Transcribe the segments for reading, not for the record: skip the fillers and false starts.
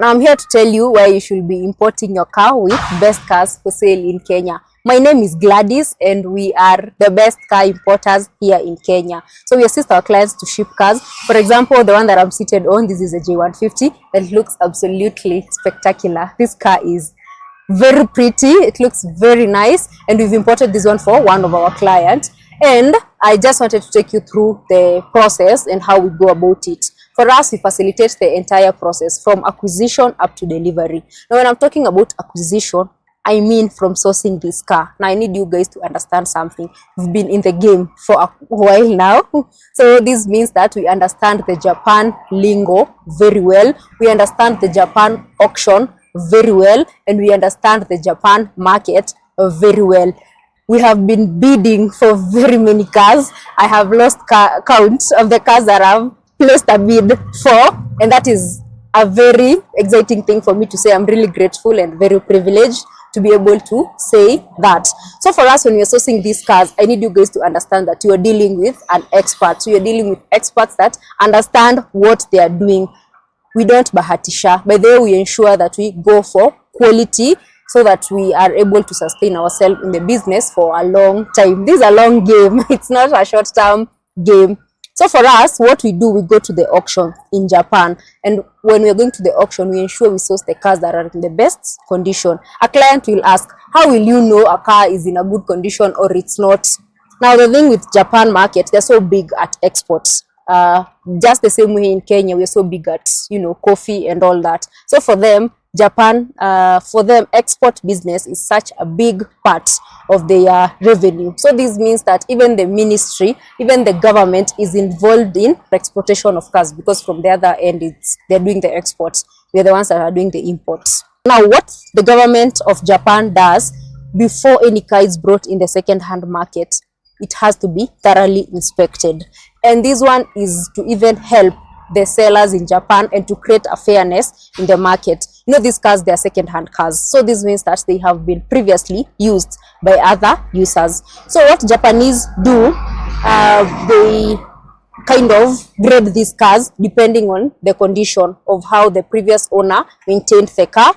Now I'm here to tell you where you should be importing your car with best cars for sale in Kenya. My name is Gladys and we are the best car importers here in Kenya. So we assist our clients to ship cars. For example, the one that I'm seated on, this is a J150 that looks absolutely spectacular. This car is very pretty, it looks very nice, and we've imported this one for one of our clients. And I just wanted to take you through the process and how we go about it. For us, we facilitate the entire process from acquisition up to delivery. Now, when I'm talking about acquisition, I mean from sourcing this car. Now, I need you guys to understand something. We've been in the game for a while now. So this means that we understand the Japan lingo very well. We understand the Japan auction very well. And we understand the Japan market very well. We have been bidding for very many cars. I have lost count of the cars that I've placed a bid for, and that is a very exciting thing for me to say. I'm really grateful and very privileged to be able to say that. So for us, when we're sourcing these cars, I need you guys to understand that you are dealing with an expert. So you're dealing with experts that understand what they are doing. We don't bahatisha. By the way, we ensure that we go for quality so that we are able to sustain ourselves in the business for a long time. This is a long game. It's not a short-term game. So for us, what we do, we go to the auction in Japan. And when we're going to the auction, we ensure we source the cars that are in the best condition. A client will ask, how will you know a car is in a good condition or it's not? Now, the thing with Japan market, they're so big at exports. Just the same way in Kenya, we're so big at, coffee and all that. So for them, Japan, for them, export business is such a big part of their revenue. So this means that even the ministry, even the government is involved in exportation of cars, because from the other end, they're doing the exports. We're the ones that are doing the imports. Now, what the government of Japan does before any car is brought in the second-hand market, it has to be thoroughly inspected. And this one is to even help the sellers in Japan and to create a fairness in the market. These cars, they are second-hand cars. So this means that they have been previously used by other users. So what Japanese do, they kind of grade these cars depending on the condition of how the previous owner maintained the car.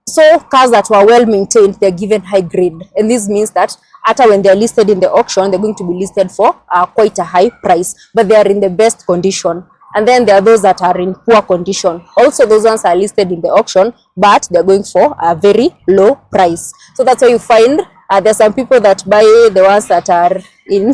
So cars that were well maintained, they're given high grade. And this means that after when they're listed in the auction, they're going to be listed for quite a high price, but they are in the best condition. And then there are those that are in poor condition. Also, those ones are listed in the auction, but they're going for a very low price. So that's why you find there's some people that buy the ones that are in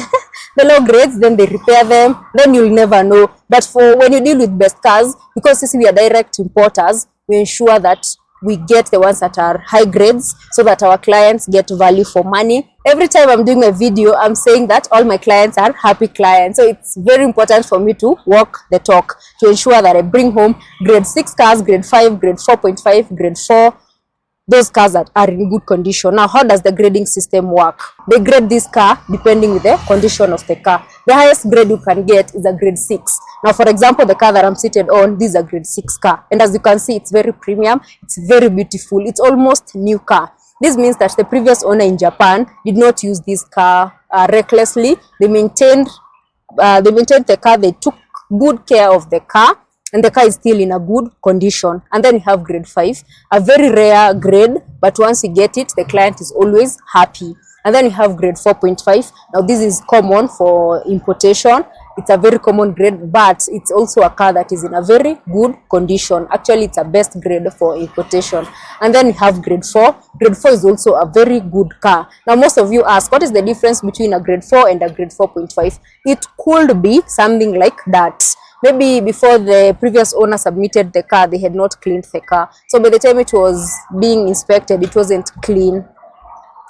the low grades, then they repair them, then you'll never know. But for when you deal with best cars, because since we are direct importers, we ensure that we get the ones that are high grades so that our clients get value for money. Every time I'm doing a video, I'm saying that all my clients are happy clients. So it's very important for me to walk the talk to ensure that I bring home grade 6 cars, grade 5, grade 4.5, grade 4, those cars that are in good condition. Now, how does the grading system work? They grade this car depending with the condition of the car. The highest grade you can get is a grade 6. Now, for example, the car that I'm seated on, this is a grade 6 car. And as you can see, it's very premium. It's very beautiful. It's almost new car. This means that the previous owner in Japan did not use this car recklessly. They maintained the car. They took good care of the car. And the car is still in a good condition. And then you have grade 5, a very rare grade, but once you get it, the client is always happy. And then you have grade 4.5. Now this is common for importation. It's a very common grade, but it's also a car that is in a very good condition. Actually, it's a best grade for importation. And then you have grade 4. Grade 4 is also a very good car. Now, most of you ask, what is the difference between a grade 4 and a grade 4.5? It could be something like that. Maybe before the previous owner submitted the car, they had not cleaned the car. So by the time it was being inspected, it wasn't clean.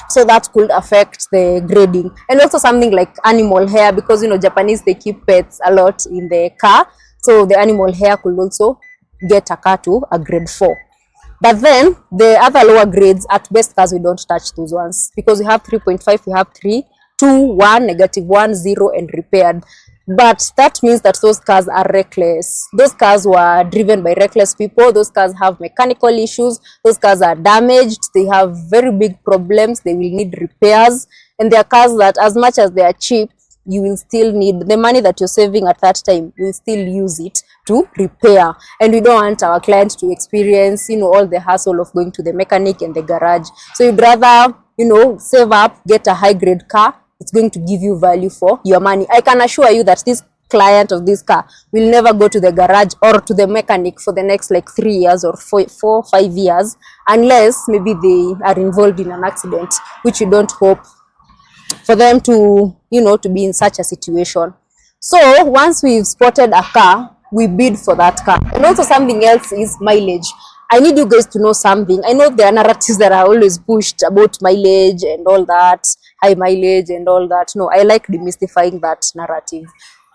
So that could affect the grading. And also something like animal hair, because Japanese, they keep pets a lot in the car. So the animal hair could also get a car to a grade 4. But then the other lower grades, at best cars, we don't touch those ones, because we have 3.5, we have 3, 2, 1, -1, 0, and repaired. But that means that those cars are reckless. Those cars were driven by reckless people. Those cars have mechanical issues. Those cars are damaged. They have very big problems. They will need repairs. And they are cars that, as much as they are cheap, you will still need the money that you're saving at that time. You'll still use it to repair, and we don't want our clients to experience, you know, all the hassle of going to the mechanic and the garage. So you'd rather, you know, save up, get a high grade car. It's going to give you value for your money. I can assure you that this client of this car will never go to the garage or to the mechanic for the next like 3 years or 5 years, unless maybe they are involved in an accident, which you don't hope for them to, you know, to be in such a situation. So once we've spotted a car, we bid for that car. And also something else is mileage. I need you guys to know something. I know there are narratives that are always pushed about mileage and all that, high mileage and all that. No, I like demystifying that narrative.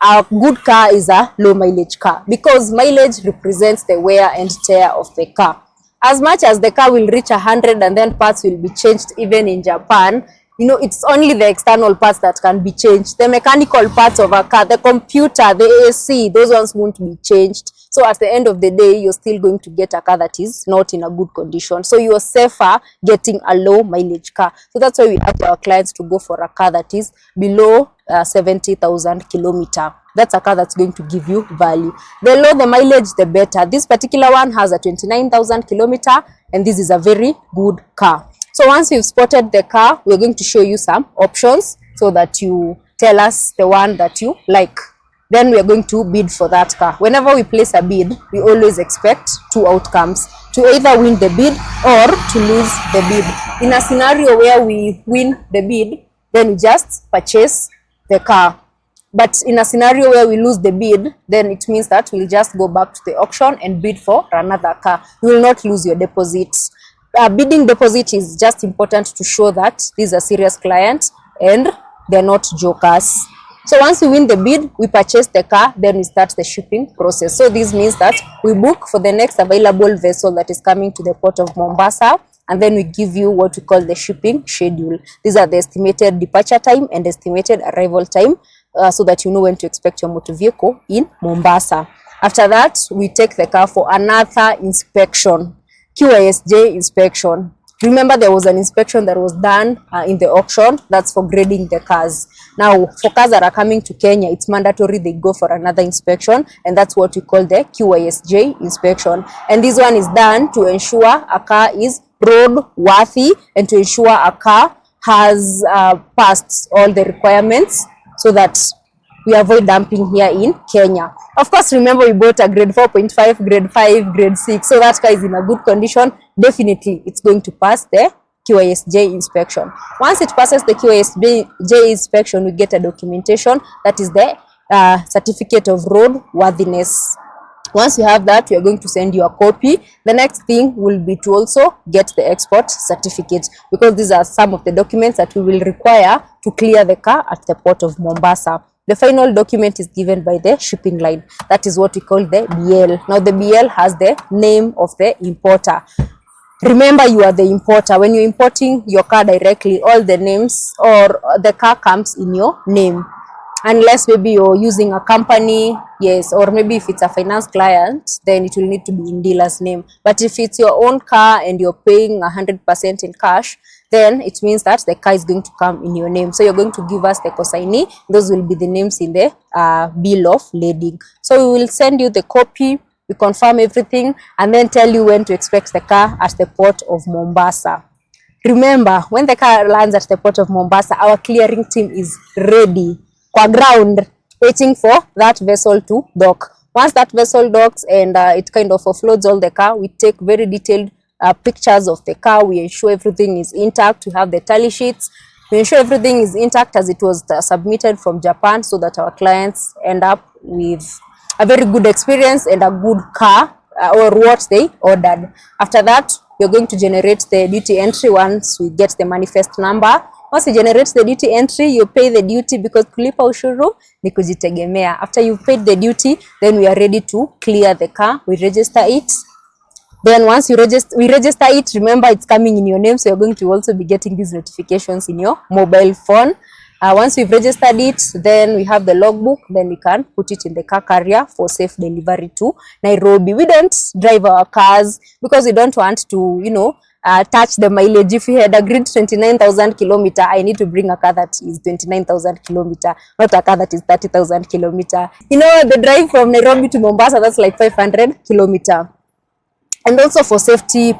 A good car is a low mileage car, because mileage represents the wear and tear of the car. As much as the car will reach 100 and then parts will be changed, even in Japan, you know, it's only the external parts that can be changed. The mechanical parts of a car, the computer, the AC, those ones won't be changed. So at the end of the day, you're still going to get a car that is not in a good condition. So you're safer getting a low mileage car. So that's why we ask our clients to go for a car that is below 70,000 kilometer. That's a car that's going to give you value. The lower the mileage, the better. This particular one has a 29,000 kilometer, and this is a very good car. So once you've spotted the car, we're going to show you some options so that you tell us the one that you like. Then we are going to bid for that car. Whenever we place a bid, we always expect two outcomes: to either win the bid or to lose the bid. In a scenario where we win the bid, then we just purchase the car. But in a scenario where we lose the bid, then it means that we'll just go back to the auction and bid for another car. You will not lose your deposits. Bidding deposit is just important to show that these are serious clients and they're not jokers. So once we win the bid, we purchase the car, then we start the shipping process. So this means that we book for the next available vessel that is coming to the port of Mombasa, and then we give you what we call the shipping schedule. These are the estimated departure time and estimated arrival time, so that you know when to expect your motor vehicle in Mombasa. After that, we take the car for another inspection. QISJ inspection. Remember, there was an inspection that was done in the auction. That's for grading the cars. Now, for cars that are coming to Kenya, it's mandatory they go for another inspection, and that's what we call the QISJ inspection. And this one is done to ensure a car is road worthy and to ensure a car has passed all the requirements, so that we avoid dumping here in Kenya. Of course, remember we bought a grade 4.5, grade 5, grade 6. So that car is in a good condition. Definitely, it's going to pass the QISJ inspection. Once it passes the QISJ inspection, we get a documentation, that is the certificate of road worthiness. Once you have that, we are going to send you a copy. The next thing will be to also get the export certificate, because these are some of the documents that we will require to clear the car at the port of Mombasa. The final document is given by the shipping line. That is what we call the BL. Now the BL has the name of the importer. Remember, you are the importer. When you're importing your car directly, all the names or the car comes in your name. Unless maybe you're using a company, yes, or maybe if it's a finance client, then it will need to be in dealer's name. But if it's your own car and you're paying 100% in cash, then it means that the car is going to come in your name. So you're going to give us the consignee. Those will be the names in the bill of lading. So we will send you the copy, we confirm everything, and then tell you when to expect the car at the port of Mombasa. Remember, when the car lands at the port of Mombasa, our clearing team is ready kwa ground, waiting for that vessel to dock. Once that vessel docks and it kind of offloads all the car, we take very detailed pictures of the car. We ensure everything is intact. We have the tally sheets. We ensure everything is intact as it was submitted from Japan, so that our clients end up with a very good experience and a good car or what they ordered. After that, we're going to generate the duty entry once we get the manifest number. Once you generate the duty entry, you pay the duty, because kulipa ushuru ni kujitegemea. After you've paid the duty, then we are ready to clear the car. We register it. Then once we register it, remember it's coming in your name, so you're going to also be getting these notifications in your mobile phone. Once we've registered it, then we have the logbook, then we can put it in the car carrier for safe delivery to Nairobi. We don't drive our cars because we don't want to, touch the mileage. If you had agreed 29,000 kilometer, I need to bring a car that is 29,000 kilometer, not a car that is 30,000 kilometer. You know, the drive from Nairobi to Mombasa, that's like 500 kilometer. And also for safety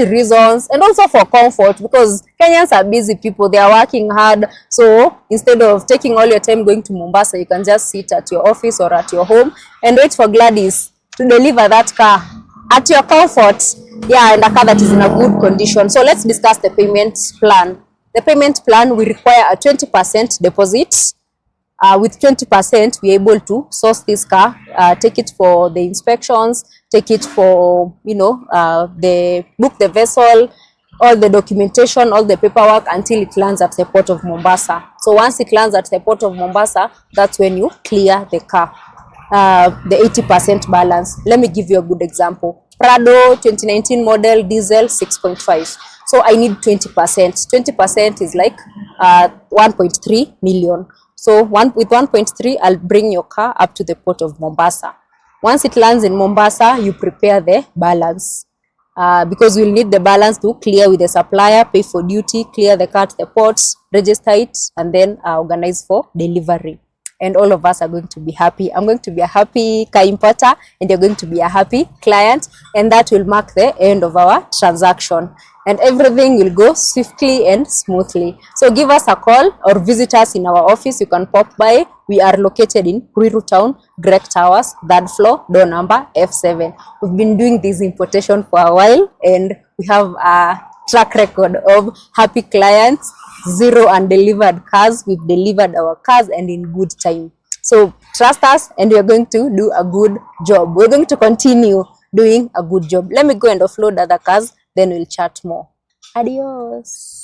reasons, and also for comfort, because Kenyans are busy people, they are working hard. So instead of taking all your time going to Mombasa, you can just sit at your office or at your home and wait for Gladys to deliver that car at your comfort. Yeah, and a car that is in a good condition. So let's discuss the payment plan. The payment plan will require a 20% deposit. With 20%, we're able to source this car, take it for the inspections, take it for, you know, book the vessel, all the documentation, all the paperwork until it lands at the port of Mombasa. So once it lands at the port of Mombasa, that's when you clear the car, the 80% balance. Let me give you a good example. Prado 2019 model, diesel 6.5. So I need 20%. 20% is like 1.3 million. So with 1.3, I'll bring your car up to the port of Mombasa. Once it lands in Mombasa, you prepare the balance, because we'll need the balance to clear with the supplier, pay for duty, clear the car at the ports, register it, and then organize for delivery. And all of us are going to be happy. I'm going to be a happy car importer, and you're going to be a happy client, and that will mark the end of our transaction, and everything will go swiftly and smoothly. So give us a call or visit us in our office. You can pop by. We are located in Ruiru town, Greek Towers, 3rd floor, door number F7. We've been doing this importation for a while, and we have a track record of happy clients, zero undelivered cars. We've delivered our cars and in good time. So trust us, and we're going to do a good job. We're going to continue doing a good job. Let me go and offload other cars, then we'll chat more. Adios.